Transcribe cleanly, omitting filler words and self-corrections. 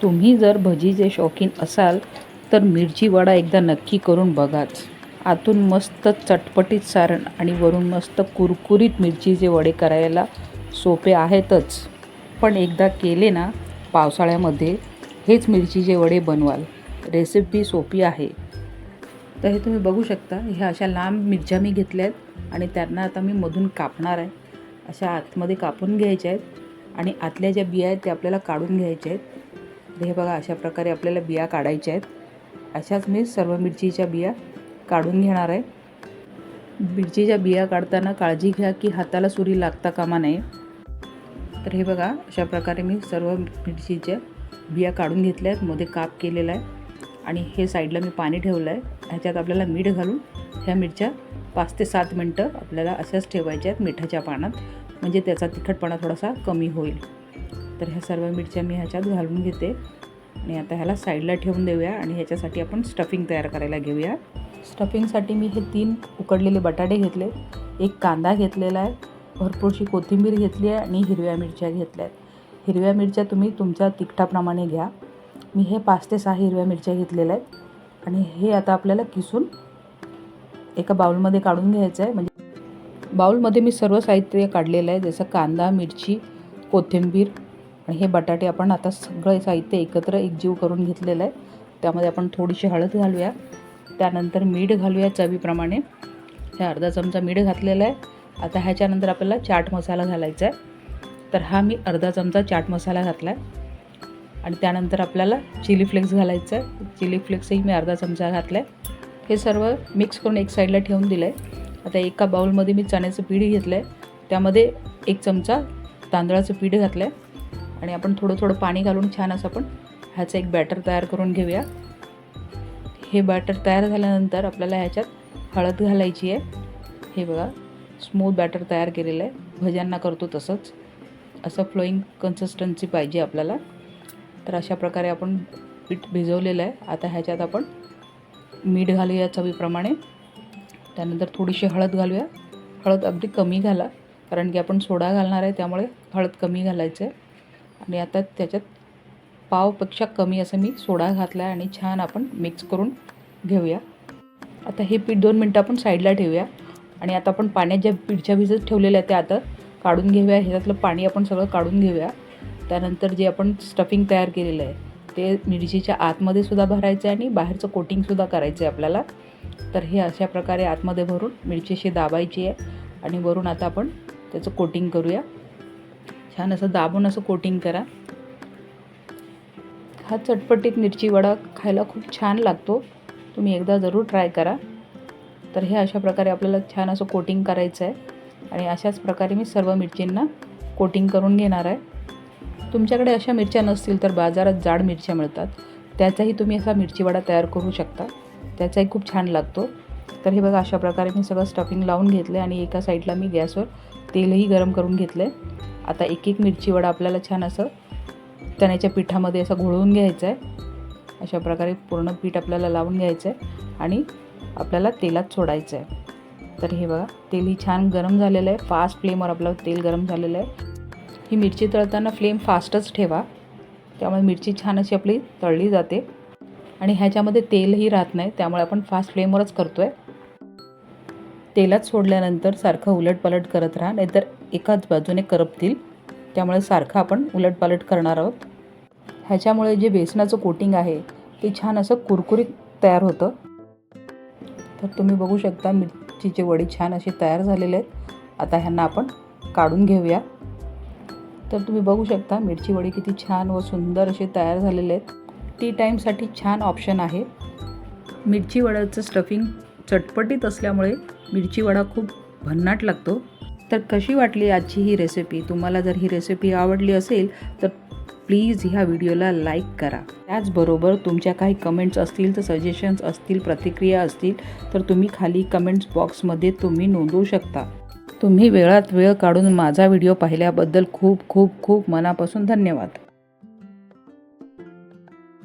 तुम्ही जर भजीचे शौकीन असाल तर मिरची वडा एकदा नक्की करून बघाच। आतून मस्त चटपटीत सारण आणि वरून मस्त कुरकुरीत मिरचीचे वडे करायला सोपे आहेतच, पण एकदा केले ना पावसाळ्यामध्ये हेच मिरचीचे वडे बनवाल। रेसिपी सोपी आहे। तर हे तुम्ही बघू शकता, ह्या अशा लांब मिरच्या मी घेतल्या आहेत आणि त्यांना आता मी मधून कापणार आहे। अशा आतमध्ये कापून घ्यायच्या आहेत आणि आतल्या ज्या बिया आहेत त्या आपल्याला काढून घ्यायच्या आहेत। हे बघा, अशा प्रकारे आपल्याला बिया काढायच्या आहेत। अशाच मी सर्व मिरचीच्या बिया काढून घेणार आहे। मिरचीच्या बिया काढताना काळजी घ्या की हाताला सुरी लागता कामा नये। तर हे बघा, अशा प्रकारे मी सर्व मिरचीच्या बिया काढून घेतल्या आहेत, मध्ये काप केलेला आहे आणि हे साईडला मी पाणी ठेवलं आहे। ह्याच्यात आपल्याला मीठ घालून ह्या मिरच्या 5 ते 7 मिनटं आपल्याला अशाच ठेवायच्या आहेत मिठाच्या पाण्यात, म्हणजे त्याचा तिखटपणा थोडासा कमी होईल। तर ह्या सर्व मिरच्या मी ह्याच्यात घालून घेते आणि आता ह्याला साईडला ठेवून देऊया आणि ह्याच्यासाठी आपण स्टफिंग तयार करायला घेऊया। स्टफिंगसाठी मी हे 3 उकडलेले बटाटे घेतले, एक कांदा घेतलेला आहे, भरपूरशी कोथिंबीर घेतली आहे आणि हिरव्या मिरच्या घेतल्या आहेत। हिरव्या मिरच्या तुम्ही तुमच्या तिखटाप्रमाणे घ्या। मी हे 5 ते 6 हिरव्या मिरच्या घेतलेल्या आहेत आणि हे आता आपल्याला किसून एका बाउलमध्ये काढून घ्यायचं आहे। म्हणजे बाउलमध्ये मी सर्व साहित्य काढलेलं आहे, जसं कांदा, मिरची, कोथिंबीर आणि हे बटाटे। आपण आता सगळं साहित्य एकत्र एकजीव करून घेतलेलं आहे। त्यामध्ये आपण थोडीशी हळद घालूया, त्यानंतर मीठ घालूया चवीप्रमाणे। हे अर्धा चमचा मीठ घातलेला आहे। आता ह्याच्यानंतर आपल्याला चाट मसाला घालायचा आहे। तर हा मी अर्धा चमचा चाट मसाला घातला आहे आणि त्यानंतर आपल्याला चिली फ्लेक्स घालायचं आहे। चिली फ्लेक्सही मी अर्धा चमचा घातला आहे। हे सर्व मिक्स करून एक साईडला ठेवून दिलं आहे। आता एका बाउलमध्ये मी चण्याचं पीठ घेतलं आहे, त्यामध्ये 1 चमचा तांदळाचं पीठ घातलं आहे आणि आपण थोडं थोडं पाणी घालून छान असं आपण ह्याचं एक बॅटर तयार करून घेऊया। हे बॅटर तयार झाल्यानंतर आपल्याला ह्याच्यात हळद घालायची आहे। हे बघा, स्मूथ बॅटर तयार केलेलं आहे, भज्यांना करतो तसंच असं फ्लोईंग कन्सिस्टन्सी पाहिजे आपल्याला। तर अशा प्रकारे आपण पीठ भिजवलेलं आहे। आता ह्याच्यात आपण मीठ घालूया चवीप्रमाणे, त्यानंतर थोडीशी हळद घालूया। हळद अगदी कमी घाला, कारण की आपण सोडा घालणार आहे, त्यामुळे हळद कमी घालायचं आहे। आणि आता त्याच्यात पावपेक्षा कमी असं मी सोडा घातला आहे आणि छान आपण मिक्स करून घेऊया। आता हे पीठ 2 मिनटं आपण साईडला ठेवूया आणि आता आपण पाण्यात ज्या मिरच्या भिजत ठेवलेल्या आहेत त्या आता काढून घेऊया। ह्याच्यातलं पाणी आपण सगळं काढून घेऊया। त्यानंतर जे आपण स्टफिंग तयार केलेलं आहे ते मिरचीच्या आतमध्ये सुद्धा भरायचं आहे आणि बाहेरचं कोटिंगसुद्धा करायचं आहे आपल्याला। तर हे अशा प्रकारे आतमध्ये भरून मिरचीशी दाबायची आहे आणि वरून आता आपण त्याचं कोटिंग करूया। छान असं दाबून असं कोटिंग करा। हा चटपटीत मिरची वडा खायला खूप छान लागतो, तुम्ही एकदा ज़रूर ट्राय करा। तर हे अशा प्रकारे आपल्याला छान असं कोटिंग करायचं आहे आणि अशाच प्रकारे मी सर्व मिरचींना कोटिंग करून घेणार आहे। तुमच्याकडे अशा मिरच्या नसतील तर बाजारात जाड मिरच्या मिळतात, त्याचाही तुम्ही असा मिरची वडा तयार करू शकता, त्याचाही खूप छान लागतो। तर हे बघा, अशा प्रकारे मी सगळं स्टफिंग लावून घेतलं आणि एका साईडला मी गॅसवर तेलही गरम करून घेतलं आहे। आता एक एक मिरची वडा आपल्याला छान असं चण्याच्या पिठामध्ये असं घोळवून घ्यायचं आहे। अशा प्रकारे पूर्ण पीठ आपल्याला लावून घ्यायचं आहे आणि आपल्याला तेलात सोडायचं आहे। तर हे बघा, तेलही छान गरम झालेलं आहे, फास्ट फ्लेमवर आपलं तेल गरम झालेलं आहे। ही मिरची तळताना फ्लेम फास्टच ठेवा, त्यामुळे मिरची छान अशी आपली तळली जाते आणि ह्याच्यामध्ये तेलही राहत नाही, त्यामुळे आपण फास्ट फ्लेमवरच करतो आहे। तेलात सोडल्यानंतर सारखं उलटपालट करत राहा, नाहीतर एकाच बाजूने करपतील, त्यामुळे सारखं आपण उलटपालट करणार आहोत। ह्याच्यामुळे जे बेसनाचं कोटिंग आहे ते छान असं कुरकुरीत तयार होतं। तर तुम्ही बघू शकता मिरचीचे वडे छान असे तयार झालेले आहेत। आता ह्यांना आपण काढून घेऊया। तर तुम्ही बघू शकता मिरची वडे किती छान व सुंदर असे तयार झालेले आहेत। टी टाईमसाठी छान ऑप्शन आहे। मिरची वड्याचं स्टफिंग चटपटीत असल्यामुळे मिरची वडा खूप भन्नाट लागतो। तर कशी वाटली आजची ही रेसिपी? तुम्हाला जर ही रेसिपी आवडली असेल तर प्लीज ह्या व्हिडिओला लाईक करा। त्याचबरोबर तुमच्या काही कमेंट्स असतील तर सजेशन्स असतील, प्रतिक्रिया असतील तर तुम्ही खाली कमेंट्स बॉक्समध्ये तुम्ही नोंदवू शकता। तुम्ही वेळात वेळ काढून माझा व्हिडिओ पाहिल्याबद्दल खूप खूप खूप मनापासून धन्यवाद।